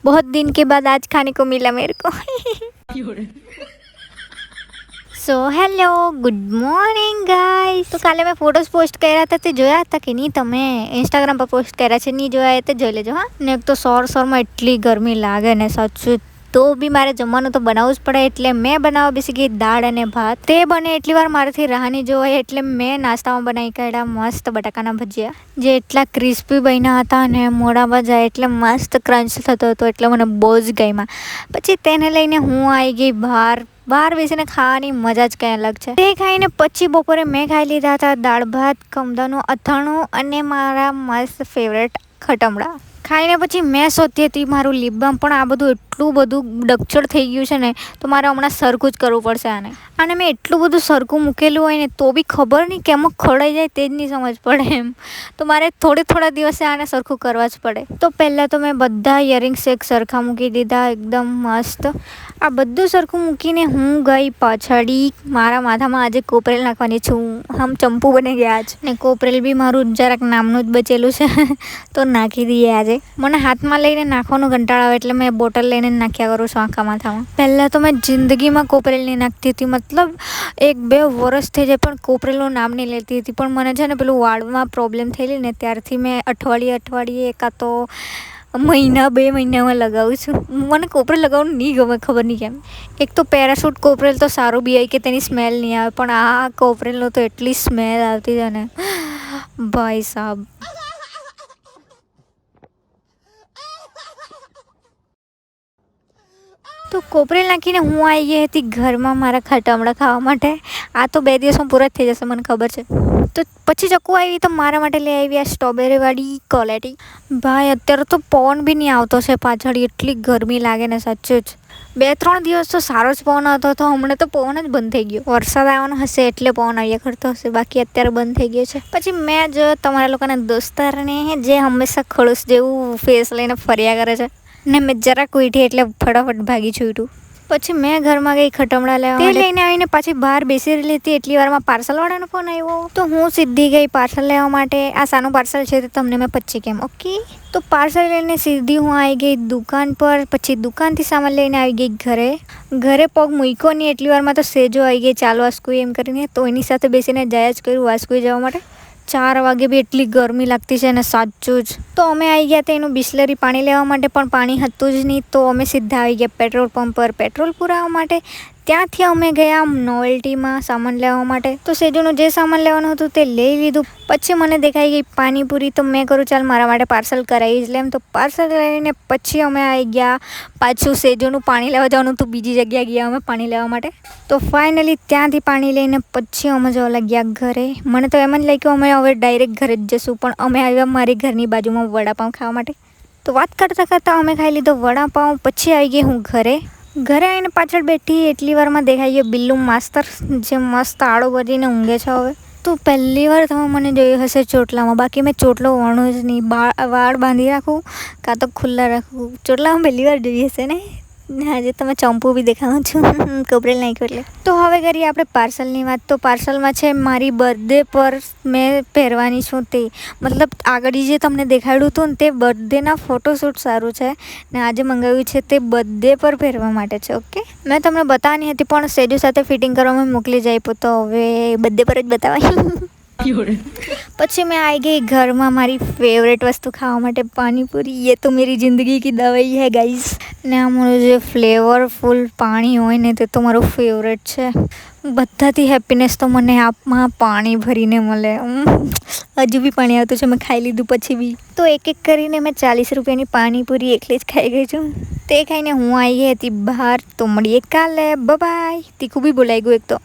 बहुत दिन के बाद आज खाने को मिला मेरे को। So hello good morning guys. તો કાલે મેં ફોટોઝ પોસ્ટ કર્યા હતા તે જોયા હતા કે નહીં તમે? ઇન્સ્ટાગ્રામ પર પોસ્ટ કર્યા છે, નહીં જોયા તે જોઈ લેજો હા। ને એક તો સોરમાં એટલી ગરમી લાગે ને સાચું, તો બી મારે જમવાનું તો બનાવવું જ પડે, એટલે મેં બનાવવા બેસી ગઈ દાળ અને ભાત। તે બને એટલી વાર મારાથી રાહની જોવાય, એટલે મેં નાસ્તામાં બનાવી કાઢ્યા મસ્ત બટાકાના ભજીયા, જે એટલા ક્રિસ્પી બન્યા હતા ને મોઢામાં જાય એટલે મસ્ત ક્રંચ થતો હતો, એટલે મને બહુ જ ગમ્યા। પછી તેને લઈને હું આવી ગઈ બહાર બેસીને ખાવાની મજા જ કંઈ અલગ છે। તે ખાઈને પછી બપોરે મેં ખાઈ લીધા હતા દાળ ભાત, કમદાનું અથાણું અને મારા મસ્ત ફેવરેટ ખટમડા। ખાઈને પછી મેં શોધતી હતી મારું લિપ બામ, પણ આ બધું એટલું બધું ડકચડ થઈ ગયું છે ને, તો મારે હમણાં સરખું જ કરવું પડશે આને મેં એટલું બધું સરખું મૂકેલું હોય ને તો બી ખબર નહીં કેમ ખડાઈ જાય તે જ નહીં સમજ પડે એમ, તો મારે થોડા દિવસે આને સરખું કરવા જ પડે। તો પહેલાં તો મેં બધા ઇયરિંગ્સ એક સરખા મૂકી દીધા એકદમ મસ્ત। આ બધું સરખું મૂકીને હું ગઈ પાછળી મારા માથામાં આજે કોપરેલ નાખવાની છું, હમ ચંપુ બની ગયા છે ને કોપરેલ બી મારું જરાક નામનું જ બચેલું છે તો નાખી દઈએ આજે। મને હાથમાં લઈને નાખવાનું કંટાળો આવે એટલે મેં બોટલ લઈને નાખ્યા કરું છું આખા માથામાં। પહેલાં તો મેં જિંદગીમાં કોપરેલ નહીં નાખતી હતી, મતલબ 1-2 વર્ષ થઈ જાય પણ કોપરેલનું નામ નહીં લેતી હતી, પણ મને છે ને પેલું વાળમાં પ્રોબ્લેમ થયેલી ને ત્યારથી મેં અઠવાડિયે એકાદ તો મહિના 2 મહિનામાં લગાવું છું। મને કોપરેલ લગાવવાનું નહીં ગમે, ખબર નહીં કેમ। એક તો પેરાશૂટ કોપરેલ તો સારું બી હોય કે તેની સ્મેલ નહીં આવે, પણ આ કોપરેલનો તો એટલી સ્મેલ આવતી છે ને ભાઈ સાહેબ। તો કોપરેલ નાખીને હું આવી ગઈ હતી ઘરમાં મારા ખટામડા ખાવા માટે। આ તો 2 દિવસમાં પૂરા થઈ જશે મને ખબર છે। તો પછી ચક્કુ આવી તો મારા માટે લઈ આવી આ સ્ટ્રોબેરીવાળી ક્વોલિટી। ભાઈ અત્યારે તો પવન બી નહીં આવતો છે પાછળ, એટલી ગરમી લાગે ને સાચું જ। 2-3 દિવસ તો સારો જ પવન આવતો હતો, હમણાં તો પવન જ બંધ થઈ ગયો। વરસાદ આવવાનો હશે એટલે પવન આવ્યા કરતો હશે, બાકી અત્યારે બંધ થઈ ગયો છે। પછી મેં જો તમારા લોકોના દોસ્તારને જે હંમેશા ખડૂસ જેવું ફેસ લઈને ફર્યા કરે છે ને, મેં જરાક ઉઠી એટલે ફટાફટ ભાગી છૂટું। પછી મેં ઘરમાં ગઈ ખટમડા લેવા, તે લઈને આવીને પાછી બહાર બેસી રહેલી હતી એટલી વારમાં પાર્સલવાળાનો ફોન આવ્યો, તો હું સીધી ગઈ પાર્સલ લેવા માટે। આ સાનું પાર્સલ છે તે તમને મેં પછી કેમ ઓકે। તો પાર્સલ લઈને સીધી હું આવી ગઈ દુકાન પર, પછી દુકાનથી સામાન લઈને આવી ગઈ ઘરે પગ મૂક્યો નહીં એટલી વારમાં તો સેજો આવી ગઈ ચાલો વાસ્કુઈ એમ કરીને, તો એની સાથે બેસીને જાય જ કર્યું વાસ્કુઈ જવા માટે। 4 વાગે બી એટલી ગરમી લાગતી છે ને સાચું જ। તો અમે આવી ગયા એનું બિસ્લરી પાણી લેવા માટે, પણ પાણી હતું જ નહીં, તો અમે સીધા આવી ગયા પેટ્રોલ પંપ પર પેટ્રોલ પુરાવવા માટે। ત્યાંથી અમે ગયા નોવેલ્ટીમાં સામાન લેવા માટે, તો સેજોનું જે સામાન લેવાનું હતું તે લઈ લીધું। પછી મને દેખાઈ ગઈ પાણીપુરી, તો મેં કરું ચાલ મારા માટે પાર્સલ કરાવી જ લેમ। તો પાર્સલ લઈને પછી અમે આવી ગયા પાછું સેજોનું પાણી લેવા જવાનું હતું, બીજી જગ્યાએ ગયા અમે પાણી લેવા માટે। તો ફાઇનલી ત્યાંથી પાણી લઈને પછી અમે જવા લાગ્યા ઘરે। મને તો એમ જ લાગ્યું અમે હવે ડાયરેક્ટ ઘરે જ જશું, પણ અમે આવ્યા મારી ઘરની બાજુમાં વડાપાઉં ખાવા માટે। તો વાત કરતાં અમે ખાઈ લીધો વડાપાઉં, પછી આવી ગઈ હું ઘરે આવીને પાછળ બેઠી એટલી વારમાં દેખાઈ ગયો બિલ્લુ માસ્તર, જે મસ્ત આડો બજીને ઊંઘે છે હવે। તો પહેલી વાર તમે મને જોયું હશે ચોટલામાં, બાકી મેં ચોટલો વણું જ નહીં, વાળ બાંધી રાખું કાં તો ખુલ્લા રાખું। ચોટલામાં પહેલી વાર જોઈ હશે ને, આજે તમે ચંપુ બી દેખાડું છું કોપરેલ નાખ્યું એટલે। તો હવે કરીએ આપણે પાર્સલની વાત। તો પાર્સલમાં છે મારી બર્થડે પર મેં પહેરવાની છું તે, મતલબ આગળ જે તમને દેખાડ્યું હતું ને તે બર્થડેના ફોટોશૂટ સારું છે ને આજે મંગાવ્યું છે તે બર્થડે પર પહેરવા માટે છે ઓકે। મેં તમને બતાવવાની હતી પણ સેજુ સાથે ફિટિંગ કરવામાં મોકલી જાય, તો હવે બર્થડે પર જ બતાવાય। પછી મેં આવી ગઈ ઘરમાં મારી ફેવરેટ વસ્તુ ખાવા માટે પાણીપુરી। ये तो मेरी ज़िंदगी की दवाई है गाइस। ને આમાં જે ફ્લેવરફુલ પાણી હોય ને તે તો મારું ફેવરેટ છે। બધાથી હેપીનેસ તો મને આપમાં પાણી ભરીને મળે। હજુ બી પાણી આવતું છે, મેં ખાઈ લીધું પછી બી। તો એક કરીને મેં 40 રૂપિયાની પાણીપુરી એકલી જ ખાઈ ગઈ છું। તે ખાઈને હું આવી ગઈ હતી બહાર। તો મળીએ કાલે, બાય। તીખું બી બોલાઈ ગયું એક તો।